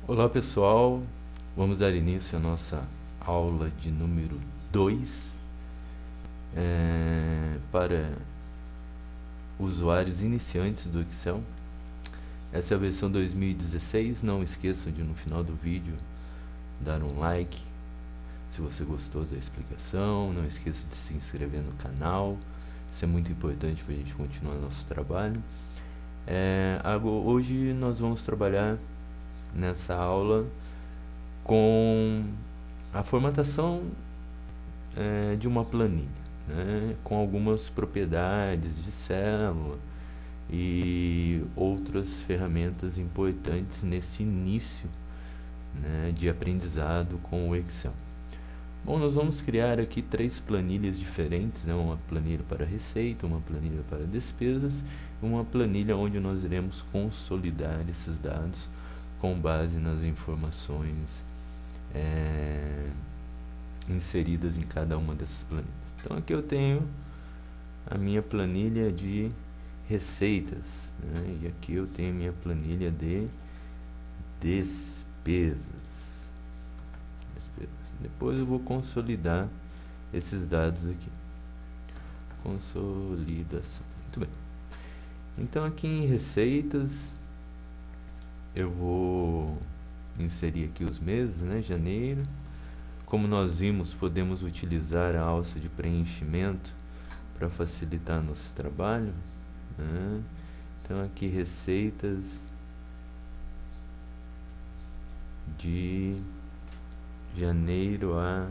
Olá pessoal, vamos dar início à nossa aula de número 2 para usuários iniciantes do Excel. Essa é a versão 2016, não esqueçam de no final do vídeo dar um like se você gostou da explicação, não esqueça de se inscrever no canal, isso é muito importante para a gente continuar nosso trabalho. Hoje nós vamos trabalhar nessa aula com a formatação de uma planilha, né, com algumas propriedades de célula e outras ferramentas importantes nesse início, né, de aprendizado com o Excel. Bom, nós vamos criar aqui 3 planilhas diferentes, né, uma planilha para receita, uma planilha para despesas, uma planilha onde nós iremos consolidar esses dados com base nas informações inseridas em cada uma dessas planilhas. Então aqui eu tenho a minha planilha de receitas, né? E aqui eu tenho a minha planilha de despesas. Depois eu vou consolidar esses dados aqui. Consolidação. Muito bem. Então aqui em receitas eu vou inserir aqui os meses, né? Janeiro. Como nós vimos, podemos utilizar a alça de preenchimento para facilitar nosso trabalho, né? Então aqui receitas de janeiro a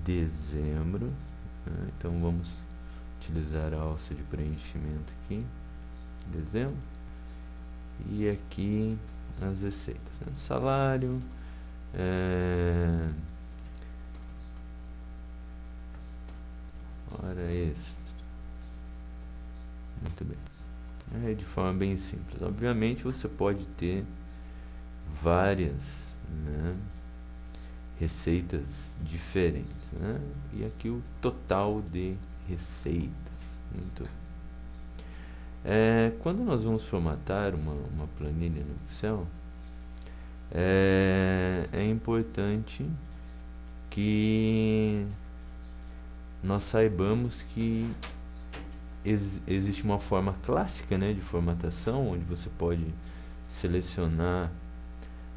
dezembro, né? Então vamos utilizar a alça de preenchimento aqui, dezembro. E aqui as receitas, né? Salário, hora extra. Muito bem. De forma bem simples. Obviamente você pode ter várias, né, receitas diferentes, né? E aqui o total de receitas. Muito bem. Quando nós vamos formatar uma planilha no Excel, é importante que nós saibamos que existe uma forma clássica, né, de formatação, onde você pode selecionar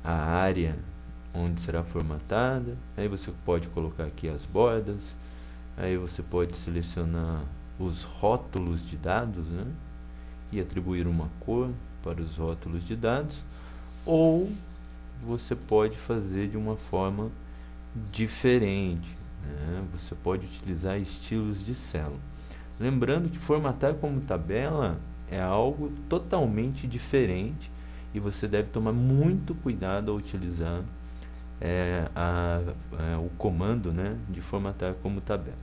a área onde será formatada, aí você pode colocar aqui as bordas, aí você pode selecionar os rótulos de dados, né, e atribuir uma cor para os rótulos de dados, ou você pode fazer de uma forma diferente, né? Você pode utilizar estilos de célula. Lembrando que formatar como tabela é algo totalmente diferente e você deve tomar muito cuidado ao utilizar o comando, né, de formatar como tabela.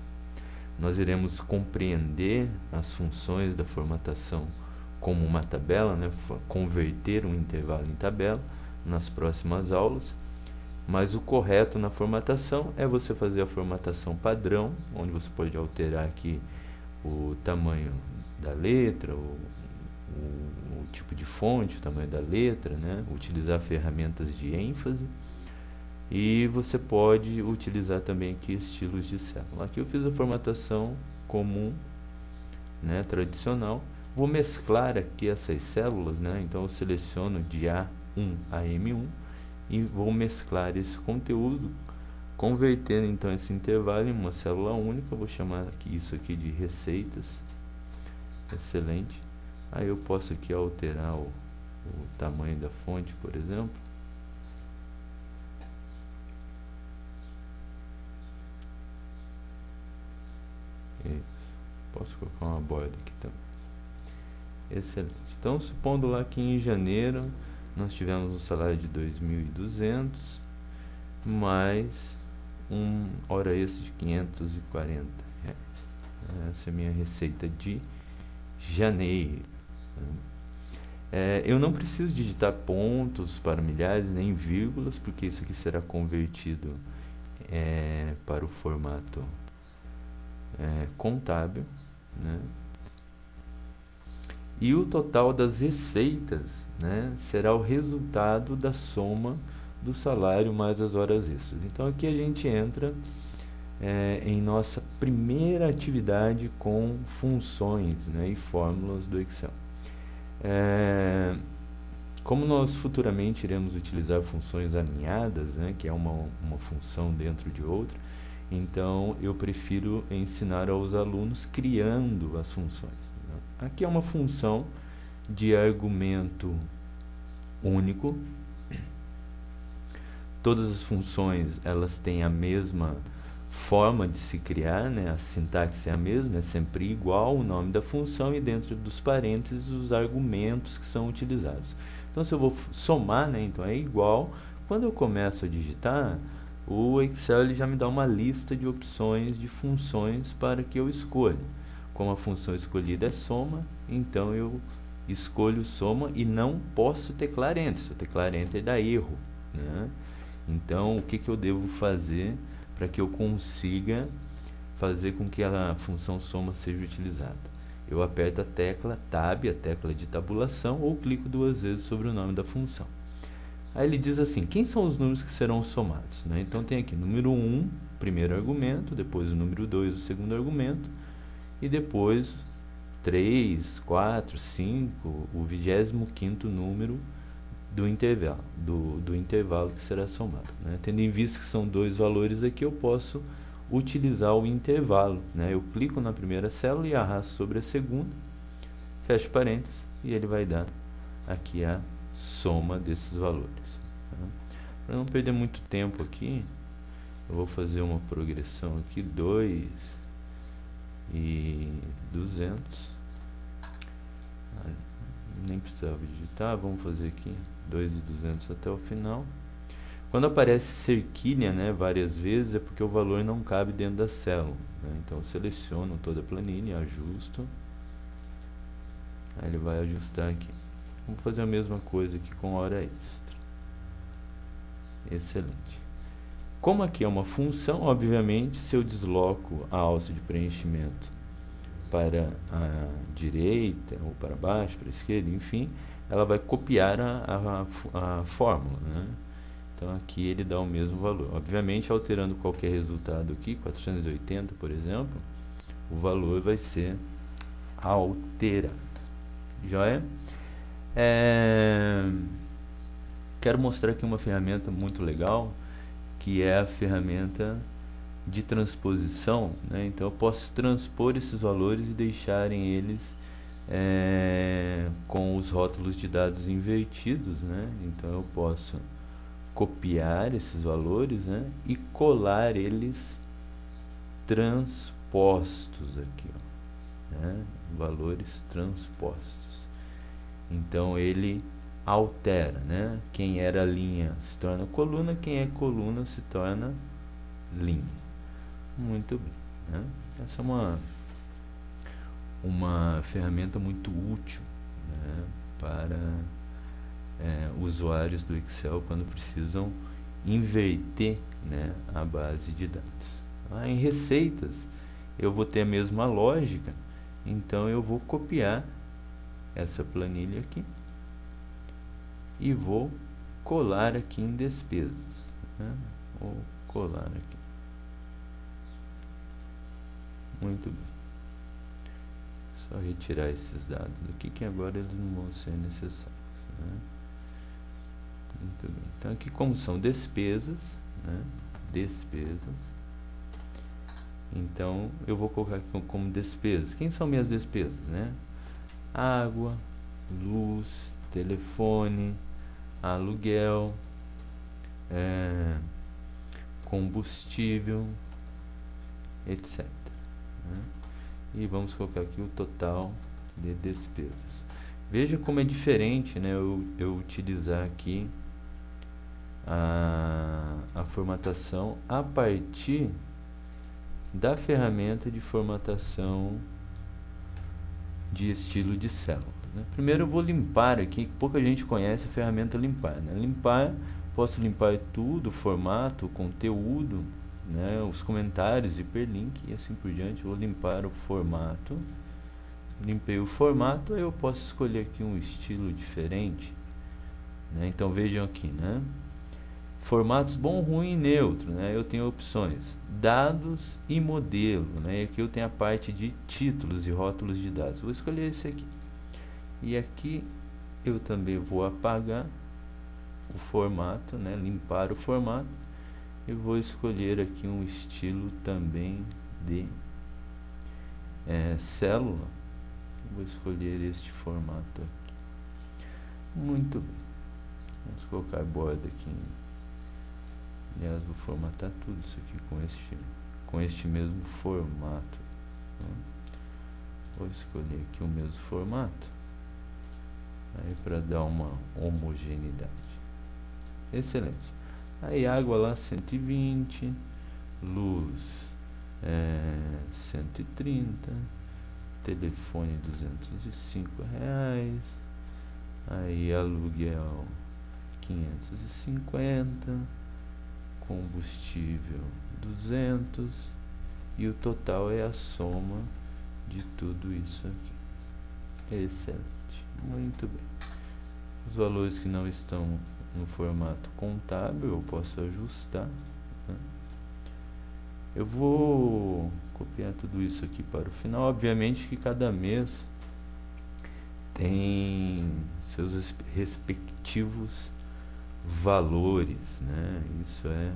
Nós iremos compreender as funções da formatação como uma tabela, né, converter um intervalo em tabela nas próximas aulas, mas o correto na formatação é você fazer a formatação padrão, onde você pode alterar aqui o tamanho da letra, o tipo de fonte, o tamanho da letra, né, utilizar ferramentas de ênfase, e você pode utilizar também aqui estilos de célula. Aqui eu fiz a formatação comum, né, tradicional. Vou mesclar aqui essas células, né? Então eu seleciono de A1 a M1 e vou mesclar esse conteúdo, convertendo então esse intervalo em uma célula única. Vou chamar aqui isso aqui de receitas. Excelente. Aí eu posso aqui alterar o tamanho da fonte, por exemplo. Isso. Posso colocar uma borda aqui também. Excelente. Então, supondo lá que em janeiro nós tivemos um salário de 2.200 mais hora extra de 540 reais. Essa é a minha receita de janeiro. Eu não preciso digitar pontos para milhares nem vírgulas, porque isso aqui será convertido para o formato contábil, né? E o total das receitas, né, será o resultado da soma do salário mais as horas extras. Então aqui a gente entra em nossa primeira atividade com funções, né, e fórmulas do Excel. Como nós futuramente iremos utilizar funções alinhadas, né, que é uma função dentro de outra, então eu prefiro ensinar aos alunos criando as funções. Aqui é uma função de argumento único. Todas as funções elas têm a mesma forma de se criar, né? A sintaxe é a mesma, é sempre igual o nome da função e dentro dos parênteses os argumentos que são utilizados. Então se eu vou somar, né, então é igual. Quando eu começo a digitar, o Excel ele já me dá uma lista de opções de funções para que eu escolha. Como a função escolhida é soma, então eu escolho soma e não posso teclar Enter. Se eu teclar Enter dá erro, né? Então o que eu devo fazer para que eu consiga fazer com que a função soma seja utilizada? Eu aperto a tecla Tab, a tecla de tabulação, ou clico duas vezes sobre o nome da função. Aí ele diz assim, quem são os números que serão somados, né? Então tem aqui número 1, primeiro argumento, depois o número 2, o segundo argumento, e depois 3, 4, 5, o 25º número do intervalo que será somado, né? Tendo em vista que são dois valores aqui, eu posso utilizar o intervalo, né? Eu clico na primeira célula e arrasto sobre a segunda, fecho parênteses e ele vai dar aqui a soma desses valores, tá? Para não perder muito tempo aqui, eu vou fazer uma progressão aqui, 2 e 200, nem precisava digitar, vamos fazer aqui 2 e 200 até o final. Quando aparece cerquilha, né, várias vezes, é porque o valor não cabe dentro da célula, né? Então eu seleciono toda a planilha, ajusto, aí ele vai ajustar aqui. Vamos fazer a mesma coisa aqui com hora extra. Excelente. Como aqui é uma função, obviamente, se eu desloco a alça de preenchimento para a direita ou para baixo, para a esquerda, enfim, ela vai copiar a fórmula, né? Então aqui ele dá o mesmo valor. Obviamente, alterando qualquer resultado aqui, 480, por exemplo, o valor vai ser alterado. Joia? Quero mostrar aqui uma ferramenta muito legal, que é a ferramenta de transposição, né? Então eu posso transpor esses valores e deixarem eles com os rótulos de dados invertidos, né? Então eu posso copiar esses valores, né, e colar eles transpostos aqui, ó, né? Valores transpostos. Então ele altera, né? Quem era linha se torna coluna, quem é coluna se torna linha. Muito bem, né? Essa é uma ferramenta muito útil, né, para usuários do Excel quando precisam inverter, né, a base de dados. Em receitas eu vou ter a mesma lógica, então eu vou copiar essa planilha aqui e vou colar aqui em despesas, né? Vou colar aqui. Muito bem. Só retirar esses dados aqui que agora eles não vão ser necessários, né? Muito bem. Então aqui, como são despesas, né? Despesas. Então eu vou colocar aqui como despesas. Quem são minhas despesas, né? Água, luz, telefone, aluguel, combustível, etc, né? E vamos colocar aqui o total de despesas. Veja como é diferente, né, eu utilizar aqui a formatação a partir da ferramenta de formatação de estilo de célula, né? Primeiro eu vou limpar aqui, pouca gente conhece a ferramenta limpar, né? Limpar, posso limpar tudo, o formato, o conteúdo, né, os comentários, hiperlink e assim por diante. Vou limpar o formato, limpei o formato, aí eu posso escolher aqui um estilo diferente, né? Então vejam aqui, né? Formatos bom, ruim e neutro, né? Eu tenho opções, dados e modelo, né? E aqui eu tenho a parte de títulos e rótulos de dados. Vou escolher esse aqui. E aqui eu também vou apagar o formato, né? Limpar o formato. E vou escolher aqui um estilo também de célula. Vou escolher este formato aqui. Muito bem. Vamos colocar a borda aqui. Aliás, vou formatar tudo isso aqui com este mesmo formato, né? Vou escolher aqui o mesmo formato, aí para dar uma homogeneidade. Excelente. Aí água lá 120, luz 130, telefone R$ 205, aí aluguel 550, combustível 200, e o total é a soma de tudo isso aqui. Excelente, muito bem. Os valores que não estão no formato contábil eu posso ajustar, né? Eu vou copiar tudo isso aqui para o final. Obviamente que cada mês tem seus respectivos valores, né? Isso é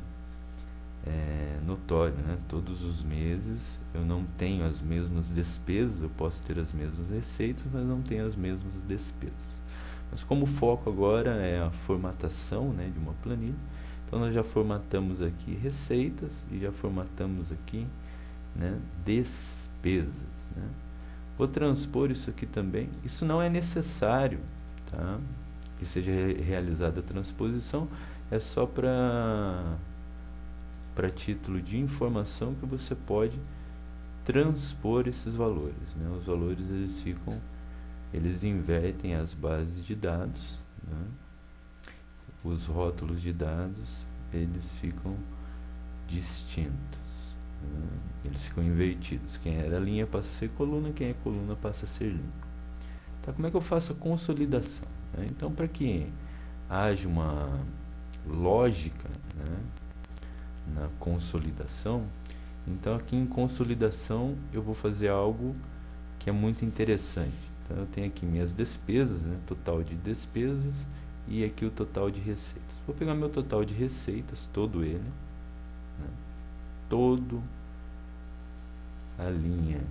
notório, né? Todos os meses eu não tenho as mesmas despesas, eu posso ter as mesmas receitas, mas não tenho as mesmas despesas. Mas como o foco agora é a formatação, né, de uma planilha, então nós já formatamos aqui receitas e já formatamos aqui, né, despesas, né? Vou transpor isso aqui também. Isso não é necessário, tá? Que seja realizada a transposição, é só para título de informação que você pode transpor esses valores, né? Os valores eles invertem as bases de dados, né? Os rótulos de dados eles ficam distintos, né? Eles ficam invertidos. Quem era linha passa a ser coluna, quem é coluna passa a ser linha. Tá, como é que eu faço a consolidação, né? Então, para que haja uma lógica, né, na consolidação, então aqui em consolidação eu vou fazer algo que é muito interessante. Então eu tenho aqui minhas despesas, né, total de despesas, e aqui o total de receitas. Vou pegar meu total de receitas, todo ele, né, todo a linha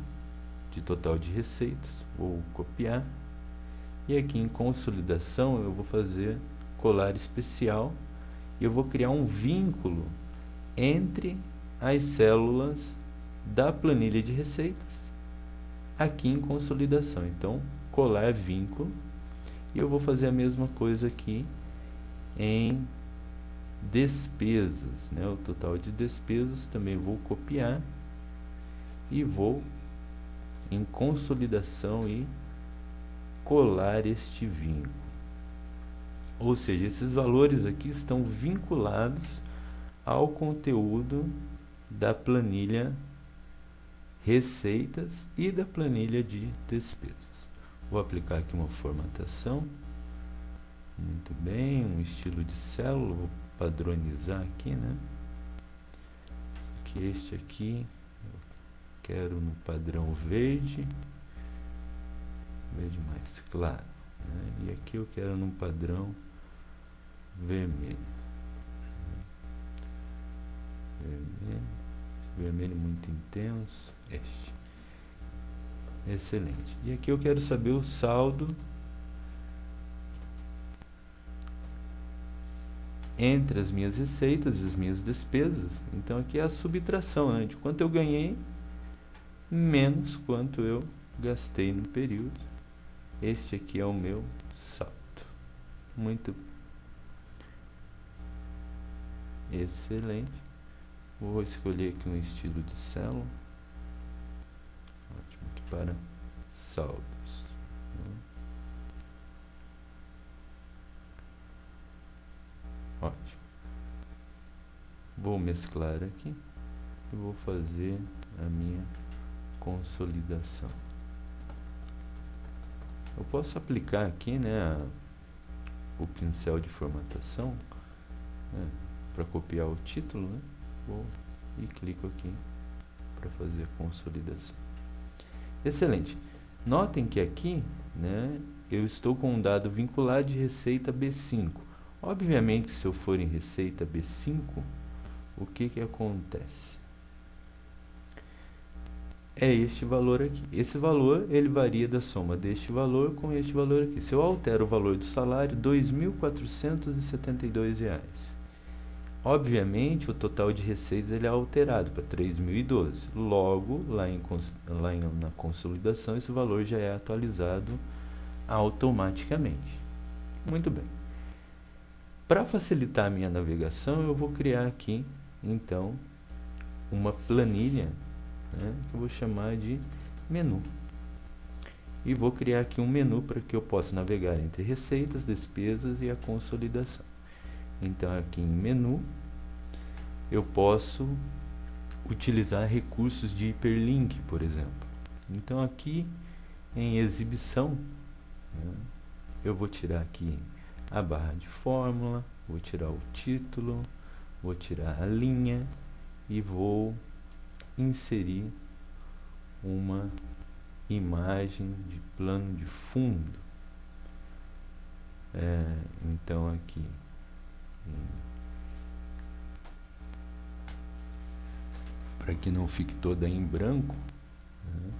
de total de receitas, vou copiar, e aqui em consolidação eu vou fazer colar especial, e eu vou criar um vínculo entre as células da planilha de receitas aqui em consolidação. Então, colar vínculo, e eu vou fazer a mesma coisa aqui em despesas, né? O total de despesas também vou copiar e vou em consolidação e colar este vínculo. Ou seja, esses valores aqui estão vinculados ao conteúdo da planilha receitas e da planilha de despesas. Vou aplicar aqui uma formatação. Muito bem, um estilo de célula, vou padronizar aqui, né? Que este aqui eu quero no padrão verde mais claro, né? E aqui eu quero no padrão vermelho. Vermelho muito intenso, este. Excelente. E aqui eu quero saber o saldo entre as minhas receitas e as minhas despesas. Então aqui é a subtração, né, de quanto eu ganhei menos quanto eu gastei no período. Este aqui é o meu saldo. Muito excelente. Vou escolher aqui um estilo de célula. Ótimo, aqui para saldos. Ótimo. Vou mesclar aqui e vou fazer a minha consolidação. eu posso aplicar aqui, né, o pincel de formatação, né, para copiar o título, né, e clico aqui para fazer a consolidação. Excelente. Notem que aqui, né, eu estou com um dado vinculado de receita B5. Obviamente, se eu for em receita B5, o que acontece? É este valor aqui. Esse valor, ele varia da soma deste valor com este valor aqui. Se eu altero o valor do salário, R$ 2.472. Obviamente, o total de receitas ele é alterado para 3.012. Logo, na consolidação, esse valor já é atualizado automaticamente. Muito bem. Para facilitar a minha navegação, eu vou criar aqui, então, uma planilha, né, que eu vou chamar de menu. E vou criar aqui um menu para que eu possa navegar entre receitas, despesas e a consolidação. Então, aqui em menu, eu posso utilizar recursos de hiperlink, por exemplo. Então, aqui em exibição, né, eu vou tirar aqui a barra de fórmula, vou tirar o título, vou tirar a linha e vou inserir uma imagem de plano de fundo. Então aqui para que não fique toda em branco, né,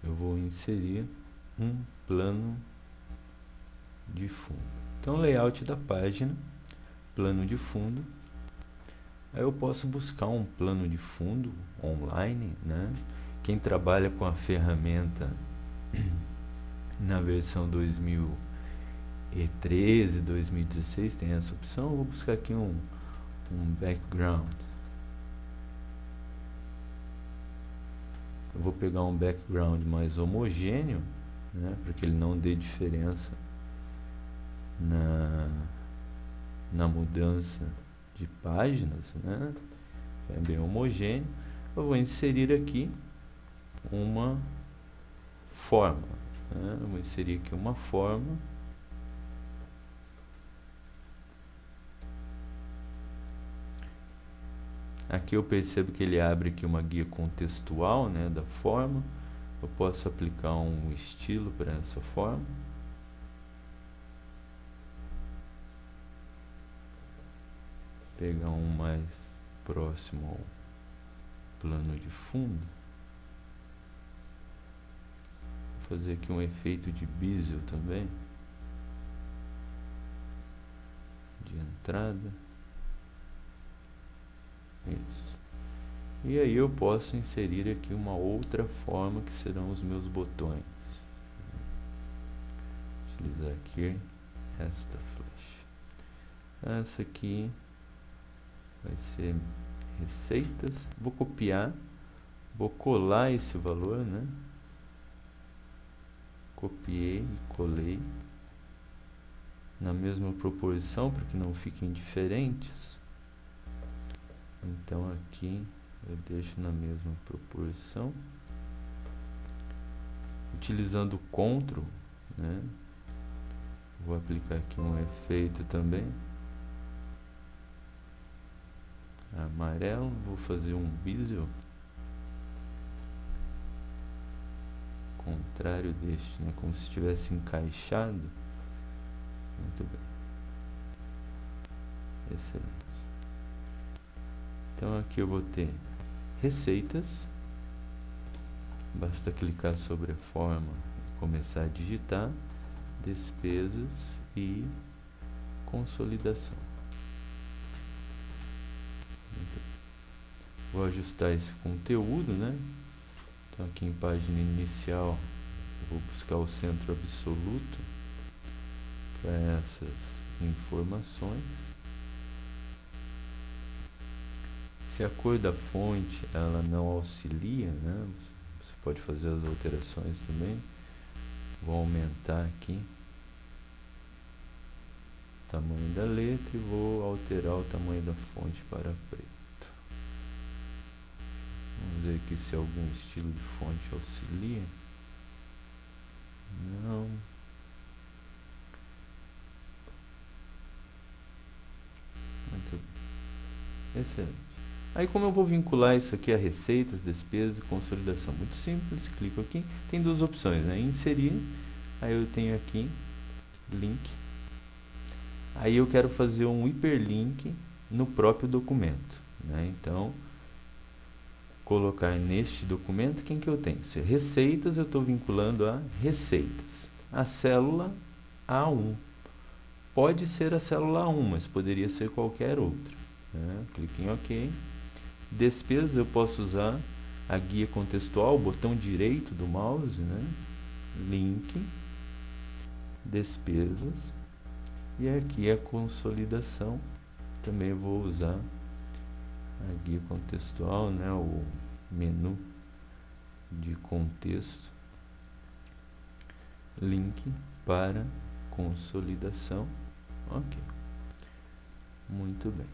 eu vou inserir um plano de fundo. Então, layout da página, plano de fundo. Aí eu posso buscar um plano de fundo online, né? Quem trabalha com a ferramenta na versão 2013, 2016 tem essa opção. Eu vou buscar aqui um background. Eu vou pegar um background mais homogêneo, né, para que ele não dê diferença na mudança de páginas, né? É bem homogêneo. Eu vou inserir aqui uma forma, né? Eu vou inserir aqui uma forma. Aqui eu percebo que ele abre aqui uma guia contextual, né, da forma. Eu posso aplicar um estilo para essa forma. Pegar um mais próximo ao plano de fundo. Vou fazer aqui um efeito de bezel também. De entrada. Isso. E aí eu posso inserir aqui uma outra forma que serão os meus botões. Vou utilizar aqui esta flecha. Essa aqui vai ser receitas. Vou copiar, vou colar esse valor, né? Copiei e colei na mesma proporção para que não fiquem diferentes. Então aqui eu deixo na mesma proporção, utilizando o Ctrl, né? Vou aplicar aqui um efeito também amarelo, vou fazer um bezel contrário deste, né? Como se estivesse encaixado. Muito bem, excelente. Então aqui eu vou ter receitas, basta clicar sobre a forma e começar a digitar, despesas e consolidação. Muito bem. Vou ajustar esse conteúdo, né? Então aqui em página inicial eu vou buscar o centro absoluto para essas informações. Se a cor da fonte ela não auxilia, né, você pode fazer as alterações também. Vou aumentar aqui o tamanho da letra e vou alterar o tamanho da fonte para preto. Vamos ver aqui se algum estilo de fonte auxilia. Não. Muito bem. Excelente. Aí como eu vou vincular isso aqui a receitas, despesas e consolidação? Muito simples, clico aqui, tem duas opções, né? Inserir, aí eu tenho aqui, link. Aí eu quero fazer um hiperlink no próprio documento, né? Então, colocar neste documento, quem que eu tenho? Se receitas, eu estou vinculando a receitas. A célula A1. Pode ser a célula A1, mas poderia ser qualquer outra, né? Clique em OK. Despesas, eu posso usar a guia contextual, o botão direito do mouse, né? Link, despesas. E aqui a consolidação, também vou usar a guia contextual, né, o menu de contexto, link para consolidação. Ok, muito bem.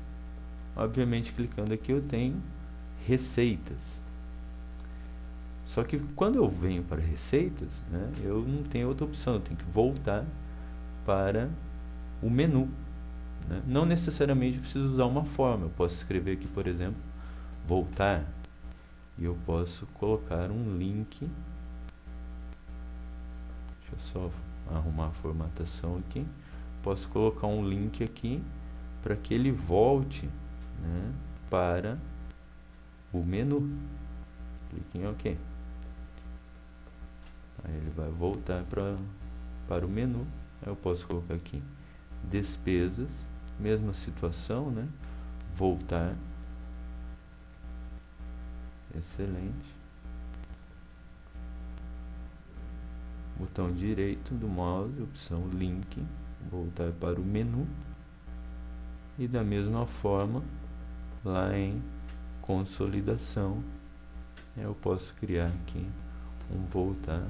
Obviamente, clicando aqui eu tenho receitas. Só que quando eu venho para receitas, né, eu não tenho outra opção, eu tenho que voltar para o menu, né? Não necessariamente eu preciso usar uma forma, eu posso escrever aqui, por exemplo, voltar, e eu posso colocar um link. Deixa eu só arrumar a formatação aqui. Posso colocar um link aqui para que ele volte, né, para o menu. Clique em OK. Aí ele vai voltar para o menu. Aí eu posso colocar aqui despesas, mesma situação, né? Voltar. Excelente. Botão direito do mouse, opção link, voltar para o menu. E da mesma forma, lá em consolidação, eu posso criar aqui um voltar,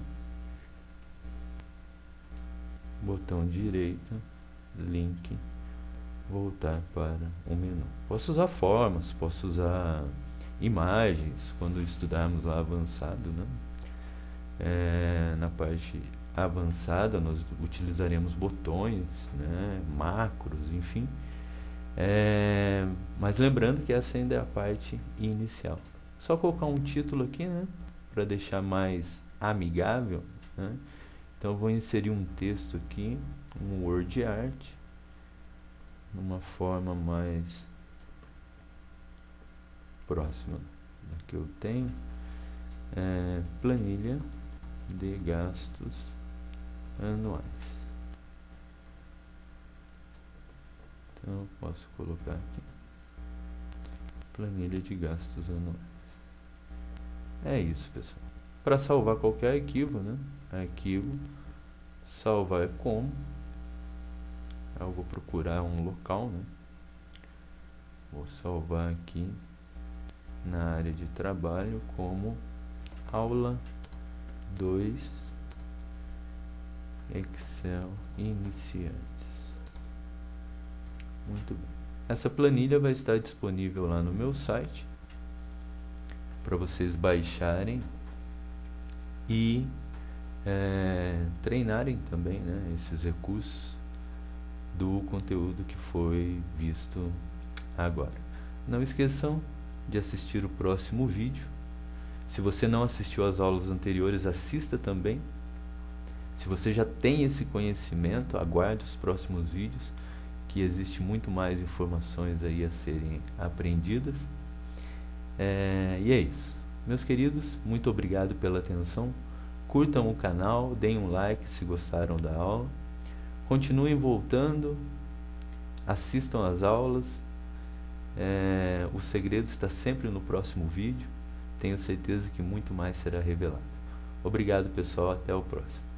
botão direito, link, voltar para o menu. Posso usar formas, posso usar imagens, quando estudarmos lá avançado, né? Na parte avançada nós utilizaremos botões, né, macros, enfim. Mas lembrando que essa ainda é a parte inicial. Só colocar um título aqui, né, para deixar mais amigável, né? Então eu vou inserir um texto aqui, um word art, numa forma mais próxima da que eu tenho. Planilha de gastos anuais. Então eu posso colocar aqui planilha de gastos anuais. É isso, pessoal. Para salvar qualquer arquivo, né? Arquivo, salvar como. Eu vou procurar um local, né? Vou salvar aqui na área de trabalho como aula 2 Excel iniciantes. Muito bem. Essa planilha vai estar disponível lá no meu site para vocês baixarem e treinarem também, né, esses recursos do conteúdo que foi visto agora. Não esqueçam de assistir o próximo vídeo. Se você não assistiu às aulas anteriores, assista também. Se você já tem esse conhecimento, aguarde os próximos vídeos, que existe muito mais informações aí a serem aprendidas. E é isso. Meus queridos, muito obrigado pela atenção. Curtam o canal, deem um like se gostaram da aula. Continuem voltando, assistam às aulas. O segredo está sempre no próximo vídeo. Tenho certeza que muito mais será revelado. Obrigado, pessoal. Até o próximo.